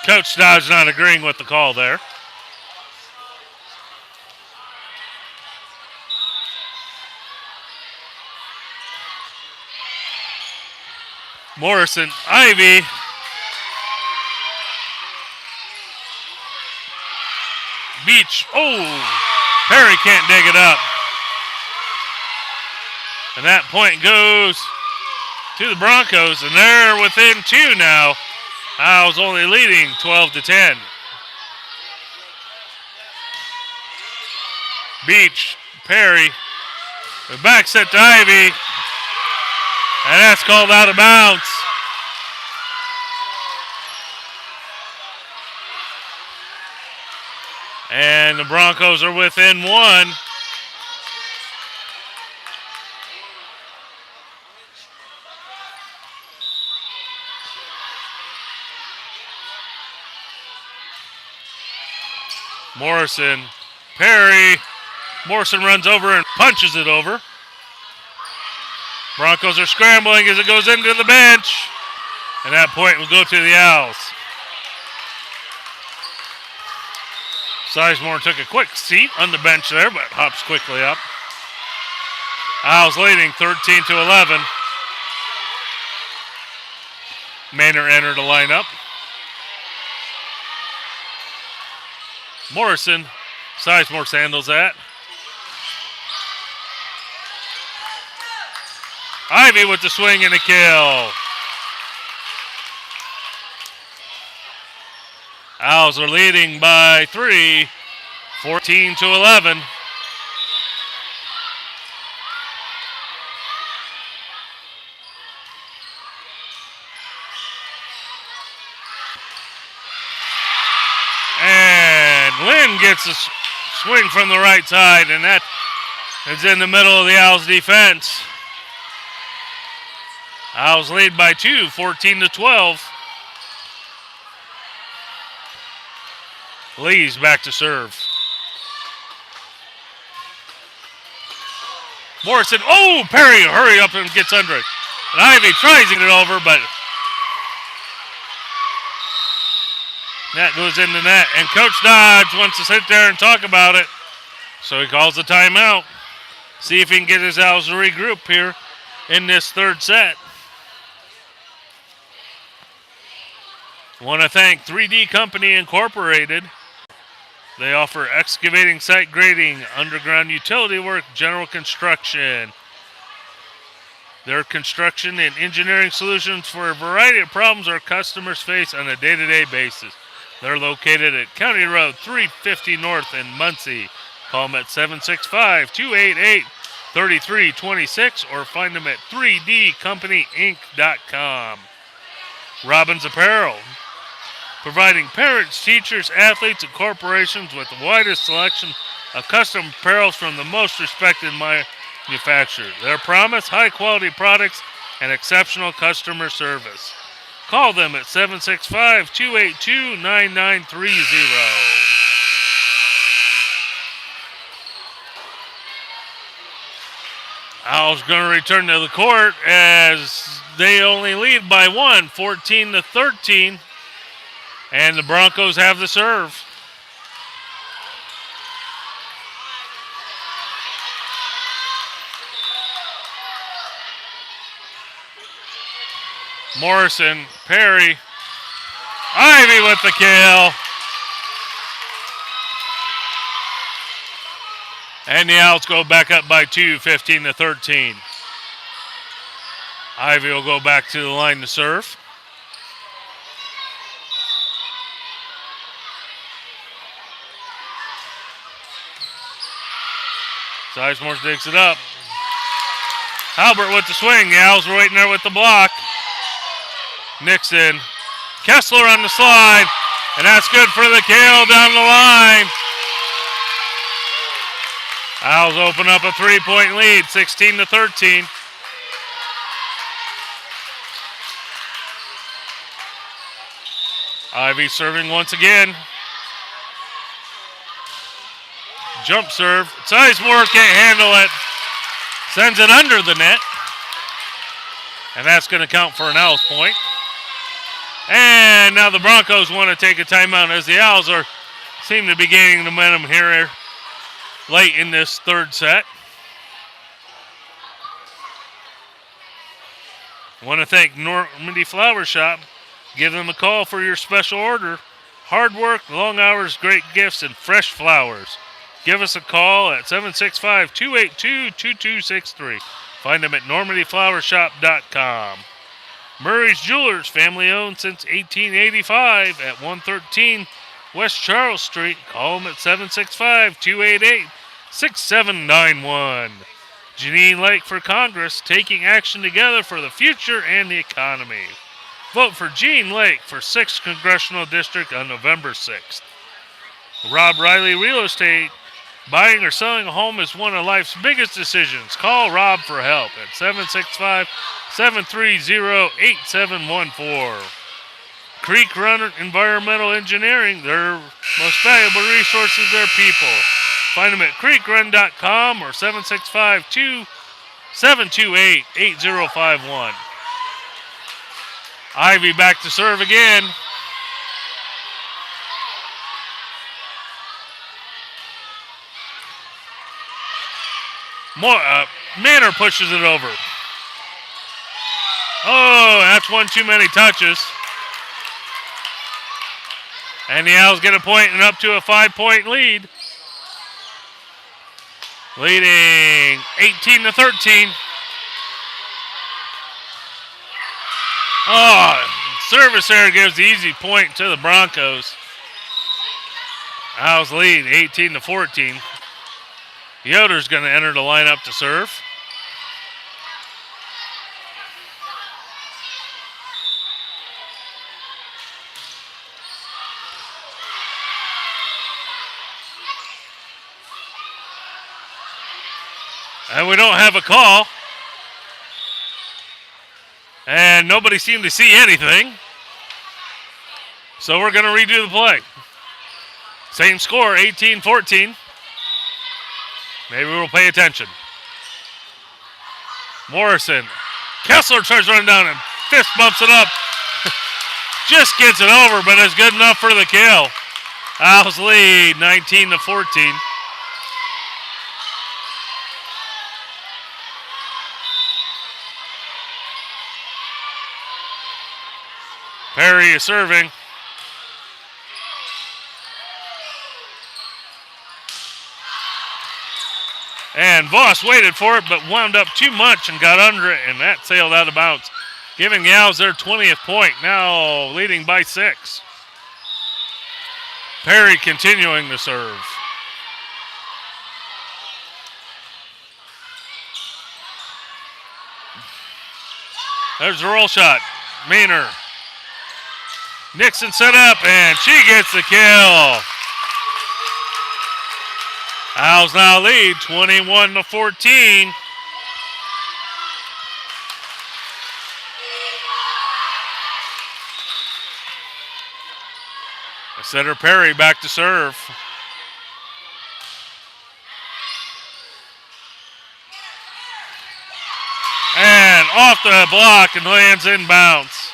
Coach Dodge not agreeing with the call there. Morrison, Ivy. Beach. Oh, Perry can't dig it up. And that point goes to the Broncos, and they're within 2 now. Owls only leading 12-10. Beach, Perry, the back set to Ivy, and that's called out of bounds. And the Broncos are within 1. Morrison, Perry. Morrison runs over and punches it over. Broncos are scrambling as it goes into the bench. And that point will go to the Owls. Sizemore took a quick seat on the bench there, but hops quickly up. Owls leading 13-11. Maynard entered the lineup. Morrison, Sizemore handles that. Ivy with the swing and a kill. Owls are leading by 3, 14-11. And Lynn gets a swing from the right side, and that is in the middle of the Owls defense. Owls lead by 2, 14-12. Lee's back to serve. Morrison, oh, Perry, hurry up and gets under it. And Ivy tries to get it over, but that goes into net. And Coach Dodge wants to sit there and talk about it, so he calls a timeout. See if he can get his Owls to regroup here in this third set. I want to thank 3D Company Incorporated. They offer excavating, site grading, underground utility work, general construction. Their construction and engineering solutions for a variety of problems our customers face on a day-to-day basis. They're located at County Road 350 North in Muncie. Call them at 765-288-3326 or find them at 3dcompanyinc.com. Robbins Apparel, providing parents, teachers, athletes, and corporations with the widest selection of custom apparel from the most respected manufacturers. Their promise, high-quality products and exceptional customer service. Call them at 765-282-9930. Owls going to return to the court as they only lead by 1, 14-13. And the Broncos have the serve. Morrison, Perry, Ivy with the kill. And the Owls go back up by 2, 15-13. Ivy will go back to the line to serve. Sizemore digs it up. Albert with the swing. The Owls were waiting there with the block. Nixon. Kessler on the slide. And that's good for the kill down the line. Owls open up a 3-point lead, 16-13. Ivy serving once again. Jump serve. Sizemore can't handle it. Sends it under the net. And that's going to count for an Owls point. And now the Broncos want to take a timeout as the Owls seem to be gaining momentum here late in this third set. I want to thank Normandy Flower Shop. Give them a call for your special order. Hard work, long hours, great gifts, and fresh flowers. Give us a call at 765-282-2263. Find them at normandyflowershop.com. Murray's Jewelers, family owned since 1885 at 113 West Charles Street. Call them at 765-288-6791. Janine Lake for Congress, taking action together for the future and the economy. Vote for Jean Lake for 6th Congressional District on November 6th. Rob Riley Real Estate. Buying or selling a home is one of life's biggest decisions. Call Rob for help at 765-730-8714. Creek Run Environmental Engineering, their most valuable resource is their people. Find them at creekrun.com or 765-728-8051. Ivy back to serve again. Manor pushes it over. Oh, that's one too many touches. And the Owls get a point and up to a 5-point lead. Leading 18-13. Oh, service error gives the easy point to the Broncos. Owls lead 18-14. Yoder's going to enter the lineup to serve. And we don't have a call. And nobody seemed to see anything. So we're going to redo the play. Same score, 18-14. Maybe we'll pay attention. Morrison. Kessler tries running down and fist bumps it up. Just gets it over, but it's good enough for the kill. Owls lead 19-14. Perry is serving. And Voss waited for it, but wound up too much and got under it, and that sailed out of bounds, giving the Owls their 20th point, now leading by 6. Perry continuing to serve. There's the roll shot. Maynard. Nixon set up, and she gets the kill. Owls now lead 21-14. Setter Perry back to serve. And off the block and lands inbounds.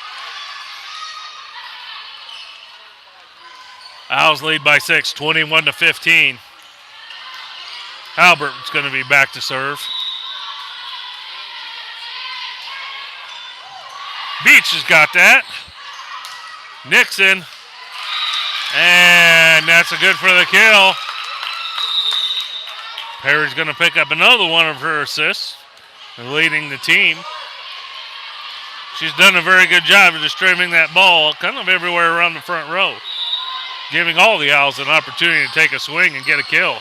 Owls lead by 6, 21-15. Halbert's going to be back to serve. Beach has got that. Nixon. And that's a good for the kill. Perry's going to pick up another one of her assists, leading the team. She's done a very good job of distributing that ball kind of everywhere around the front row, giving all the Owls an opportunity to take a swing and get a kill.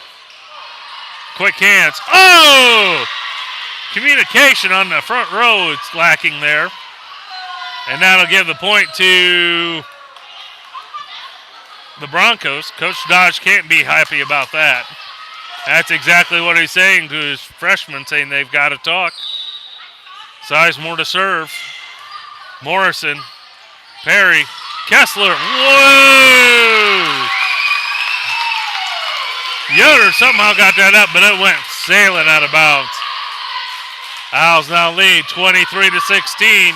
Quick hands. Oh! Communication on the front row, it's lacking there. And that'll give the point to the Broncos. Coach Dodge can't be happy about that. That's exactly what he's saying to his freshmen, saying they've got to talk. Sizemore to serve. Morrison. Perry. Kessler. Whoa! Yoder somehow got that up, but it went sailing out of bounds. Owls now lead 23-16.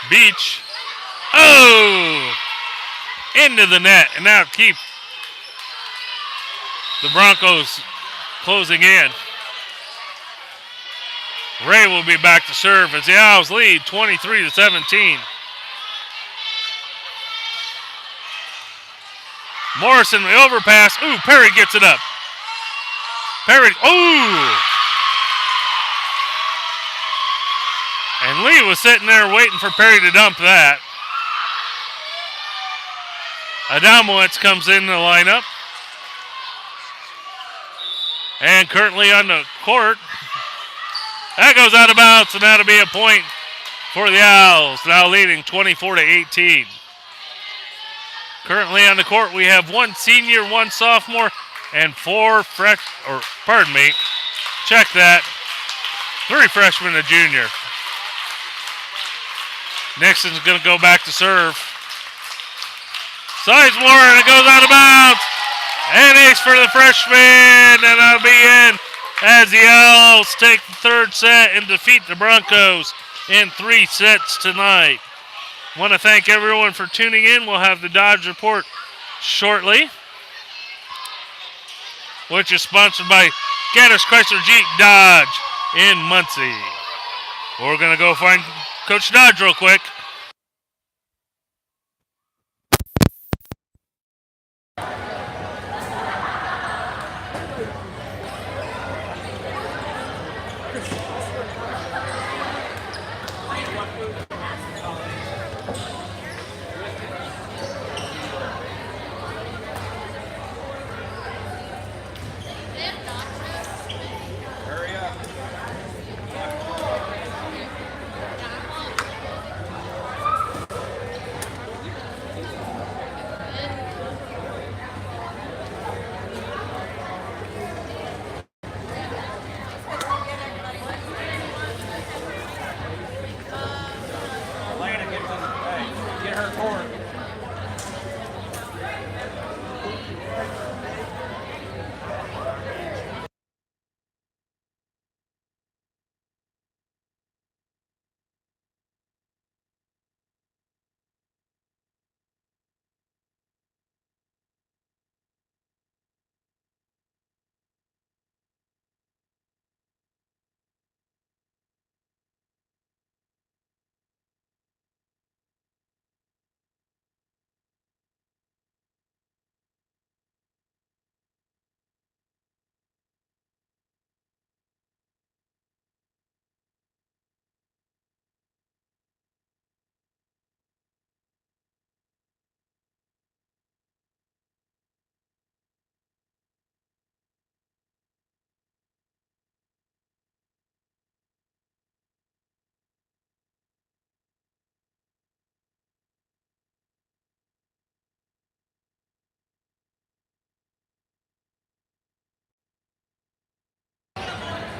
Beach. Oh! Into the net. And now keep the Broncos closing in. Ray will be back to serve as the Owls lead 23-17. Morrison, the overpass. Ooh, Perry gets it up. Perry, ooh! And Lee was sitting there waiting for Perry to dump that. Adamowitz comes in the lineup. And currently on the court. That goes out of bounds, and that'll be a point for the Owls, now leading 24-18. Currently on the court, we have one senior, one sophomore, and check that, 3 freshmen and a junior. Nixon's going to go back to serve. Sizemore, and it goes out of bounds. And ace for the freshman, and that'll be in as the Owls take the third set and defeat the Broncos in 3 sets tonight. Want to thank everyone for tuning in. We'll have the Dodge Report shortly, which is sponsored by Gaddis Chrysler Jeep Dodge in Muncie. We're going to go find Coach Dodge real quick.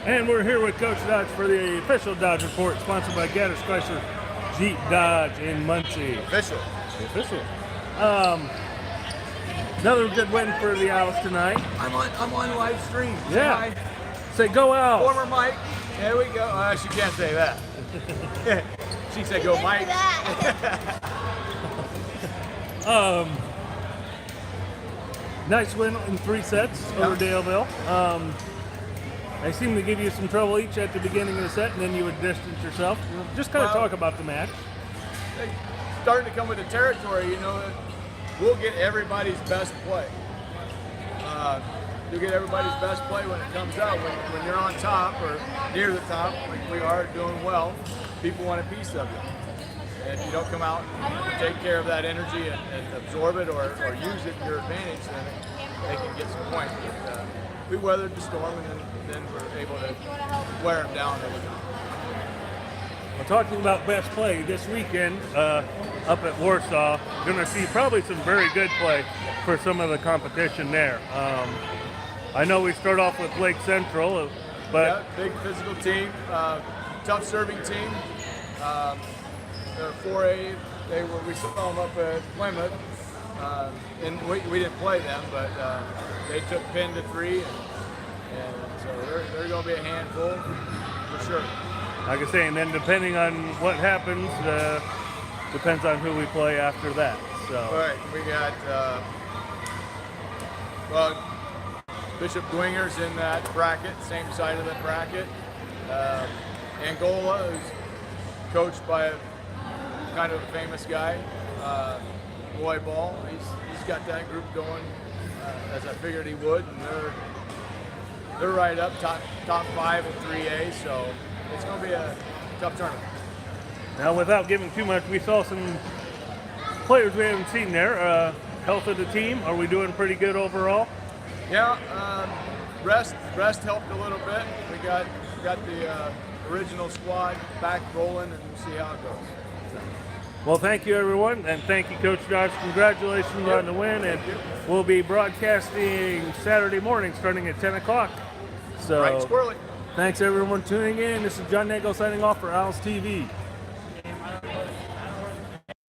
And we're here with Coach Dodge for the official Dodge Report, sponsored by Gaddis Chrysler Jeep Dodge in Muncie. Official. Another good win for the Owls tonight. I'm on live stream. Yeah. Say go Owls. Former Mike. There we go. She can't say that. She said go Mike. Nice win in 3 sets over Daleville. They seemed to give you some trouble each at the beginning of the set, and then you would distance yourself. Just kind of talk about the match. Starting to come with the territory, we'll get everybody's best play. You'll get everybody's best play when it comes out. When you're on top or near the top, like we are doing well, people want a piece of you. And if you don't come out and take care of that energy and absorb it or use it to your advantage, then they can get some points. But, we weathered the storm, and then we're able to wear them down. Well, talking about best play, this weekend up at Warsaw, going to see probably some very good play for some of the competition there. I know we start off with Lake Central, but... Yeah, big physical team, tough serving team. They're 4A. We saw them up at Plymouth. and we didn't play them, but they took Penn to 3, and so they're going to be a handful for sure. Like I say, and then depending on what happens, depends on who we play after that. So. Right, we got Bishop Dwinger's in that bracket, same side of the bracket. Angola, who's coached by a kind of a famous guy, Volleyball. He's got that group going, as I figured he would, and they're right up top 5 in 3A, so it's going to be a tough tournament. Now, without giving too much, we saw some players we haven't seen there. Health of the team, are we doing pretty good overall? Yeah, rest helped a little bit. We got the original squad back rolling, and we'll see how it goes. Well, thank you, everyone, and thank you, Coach Josh. Congratulations on the win, and we'll be broadcasting Saturday morning starting at 10 o'clock. So, right, squirrely. Thanks, everyone, tuning in. This is John Nagel signing off for Owls TV.